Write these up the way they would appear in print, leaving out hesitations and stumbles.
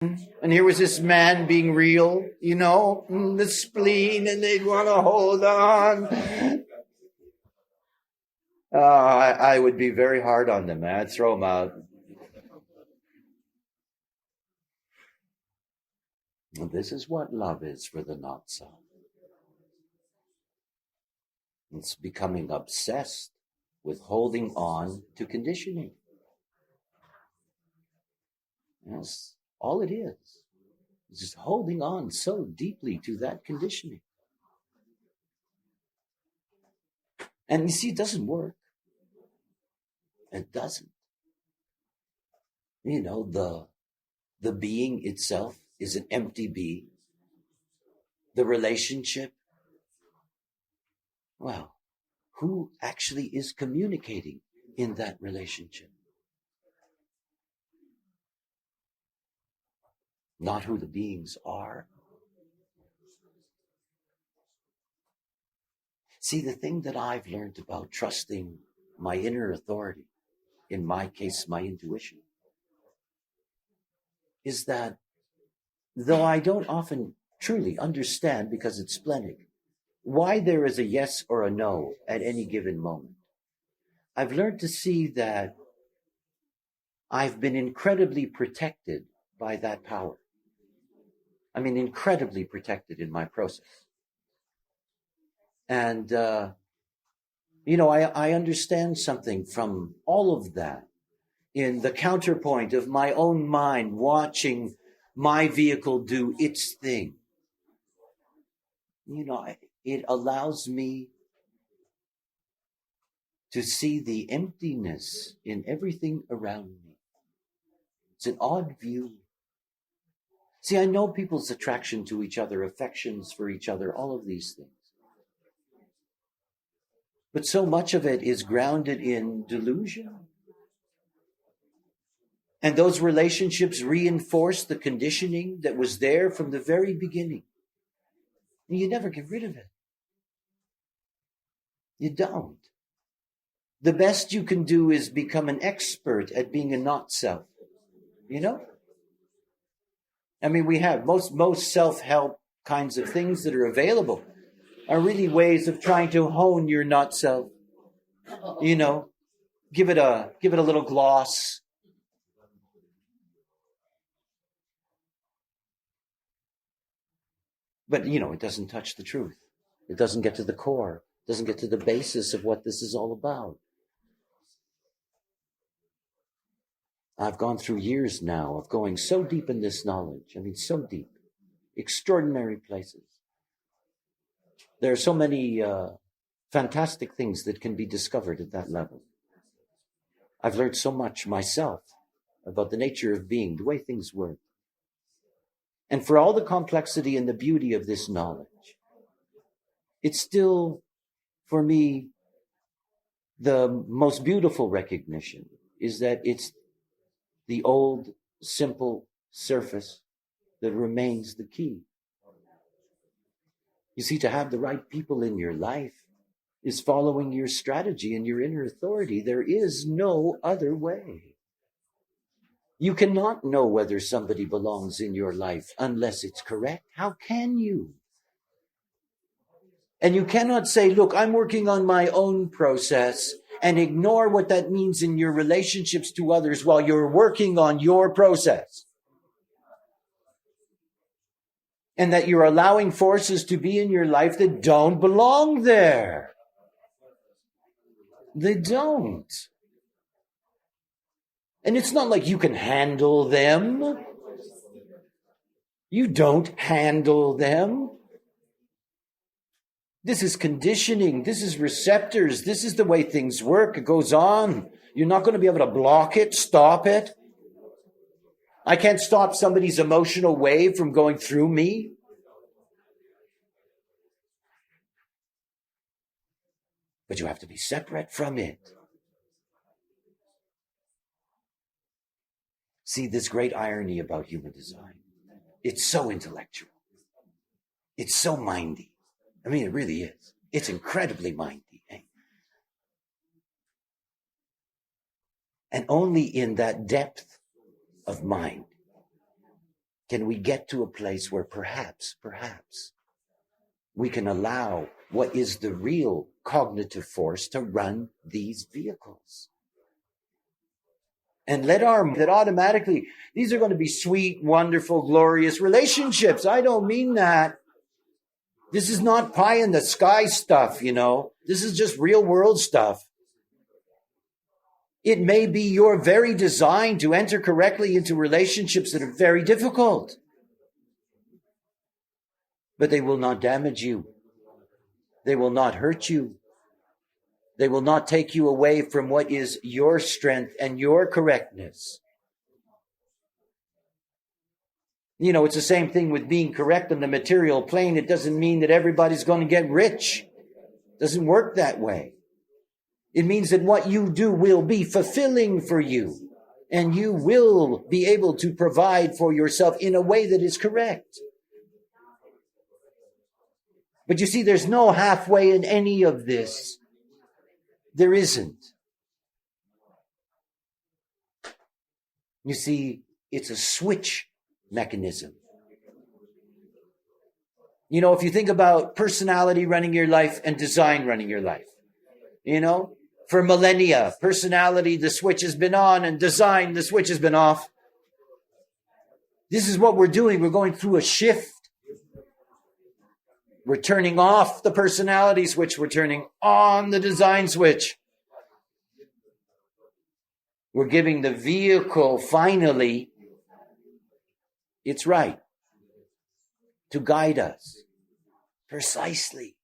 And here was this man being real, the spleen, and they'd want to hold on. I would be very hard on them. I'd throw them out. And this is what love is for the not-self. It's becoming obsessed with holding on to conditioning. That's all it is. It's just holding on so deeply to that conditioning. And you see, it doesn't work. It doesn't. The being itself is an empty being. The relationship, well, who actually is communicating in that relationship? Not who the beings are. See, the thing that I've learned about trusting my inner authority, in my case, my intuition, is that though I don't often truly understand, because it's splenic, why there is a yes or a no at any given moment, I've learned to see that I've been incredibly protected by that power. I mean, incredibly protected in my process. And, I understand something from all of that in the counterpoint of my own mind watching my vehicle do its thing. It allows me to see the emptiness in everything around me. It's an odd view. See, I know people's attraction to each other, affections for each other, all of these things. But so much of it is grounded in delusion. And those relationships reinforce the conditioning that was there from the very beginning. And you never get rid of it. You don't. The best you can do is become an expert at being a not-self. I mean, we have most self-help kinds of things that are available are really ways of trying to hone your not-self. Give it a little gloss. But, it doesn't touch the truth. It doesn't get to the core. It doesn't get to the basis of what this is all about. I've gone through years now of going so deep in this knowledge. I mean, so deep. Extraordinary places. There are so many fantastic things that can be discovered at that level. I've learned so much myself about the nature of being, the way things work. And for all the complexity and the beauty of this knowledge, it's still, for me, the most beautiful recognition is that it's the old, simple surface that remains the key. You see, to have the right people in your life is following your strategy and your inner authority. There is no other way. You cannot know whether somebody belongs in your life unless it's correct. How can you? And you cannot say, look, I'm working on my own process, and ignore what that means in your relationships to others while you're working on your process. And that you're allowing forces to be in your life that don't belong there. They don't. And it's not like you can handle them. You don't handle them. This is conditioning. This is receptors. This is the way things work. It goes on. You're not going to be able to block it, stop it. I can't stop somebody's emotional wave from going through me. But you have to be separate from it. See this great irony about human design. It's so intellectual. It's so mindy. I mean, it really is. It's incredibly mindy. Eh? And only in that depth of mind can we get to a place where perhaps we can allow what is the real cognitive force to run these vehicles? And that automatically, these are going to be sweet, wonderful, glorious relationships. I don't mean that. This is not pie in the sky stuff, This is just real world stuff. It may be your very design to enter correctly into relationships that are very difficult. But they will not damage you. They will not hurt you. They will not take you away from what is your strength and your correctness. It's the same thing with being correct on the material plane. It doesn't mean that everybody's going to get rich. It doesn't work that way. It means that what you do will be fulfilling for you, and you will be able to provide for yourself in a way that is correct. But you see, there's no halfway in any of this. There isn't. You see, it's a switch mechanism. If you think about personality running your life and design running your life, for millennia, personality, the switch has been on, and design, the switch has been off. This is what we're doing. We're going through a shift. We're turning off the personality switch. We're turning on the design switch. We're giving the vehicle, finally, its right to guide us precisely.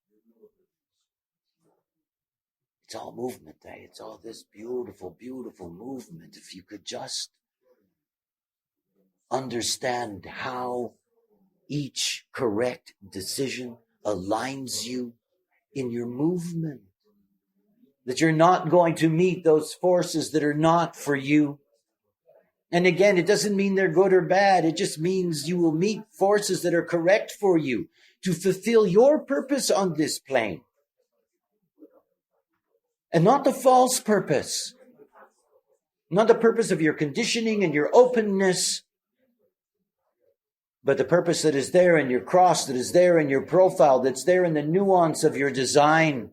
It's all movement, It's all this beautiful, beautiful movement. If you could just understand how each correct decision aligns you in your movement. That you're not going to meet those forces that are not for you. And again, it doesn't mean they're good or bad. It just means you will meet forces that are correct for you to fulfill your purpose on this plane. And not the false purpose. Not the purpose of your conditioning and your openness, but the purpose that is there in your cross, that is there in your profile, that's there in the nuance of your design.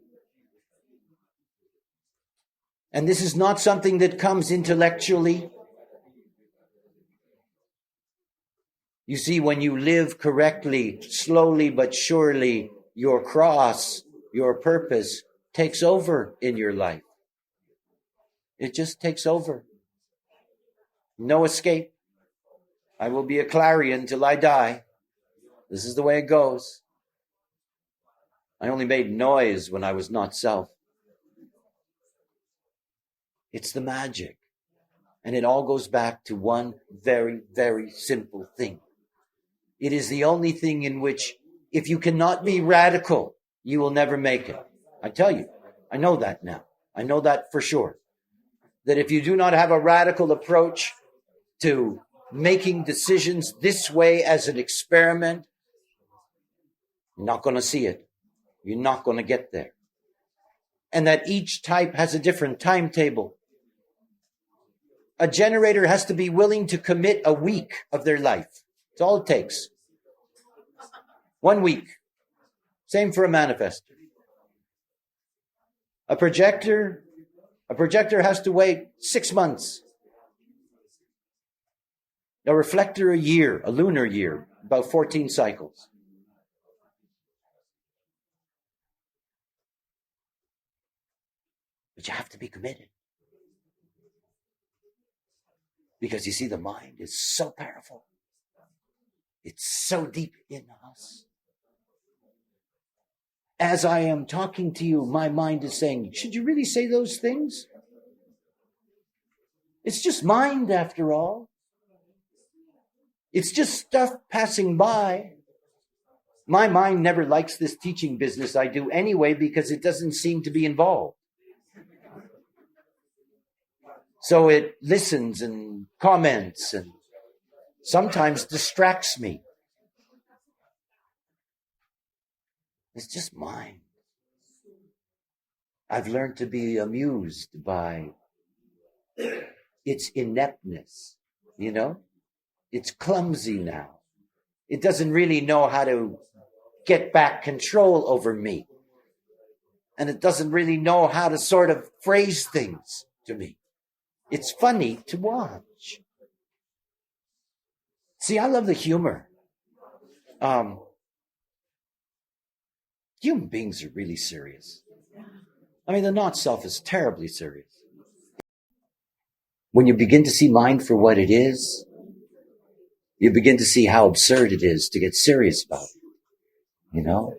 And this is not something that comes intellectually. You see, when you live correctly, slowly but surely, your cross, your purpose, takes over in your life. It just takes over. No escape. I will be a clarion till I die. This is the way it goes. I only made noise when I was not self. It's the magic. And it all goes back to one very, very simple thing. It is the only thing in which, if you cannot be radical, you will never make it. I tell you, I know that now. I know that for sure. That if you do not have a radical approach to making decisions this way as an experiment, you're not going to see it. You're not going to get there. And that each type has a different timetable. A generator has to be willing to commit a week of their life. That's all it takes. 1 week. Same for a manifestor. A projector has to wait 6 months. A reflector, a year, a lunar year, about 14 cycles. But you have to be committed. Because you see, the mind is so powerful. It's so deep in us. As I am talking to you, my mind is saying, should you really say those things? It's just mind, after all. It's just stuff passing by. My mind never likes this teaching business I do anyway, because it doesn't seem to be involved. So it listens and comments and sometimes distracts me. It's just mine. I've learned to be amused by its ineptness, It's clumsy now. It doesn't really know how to get back control over me. And it doesn't really know how to sort of phrase things to me. It's funny to watch. See, I love the humor. Human beings are really serious. I mean, the not-self is terribly serious. When you begin to see mind for what it is, you begin to see how absurd it is to get serious about it, you know,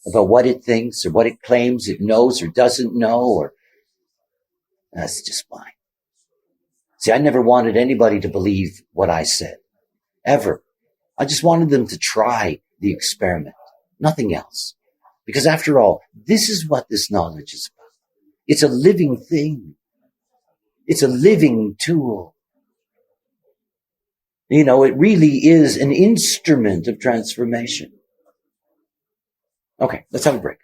about what it thinks or what it claims it knows or doesn't know, or that's just mine. See, I never wanted anybody to believe what I said, ever. I just wanted them to try the experiment, nothing else. Because after all, this is what this knowledge is about. It's a living thing. It's a living tool. You know, it really is an instrument of transformation. Okay, let's have a break.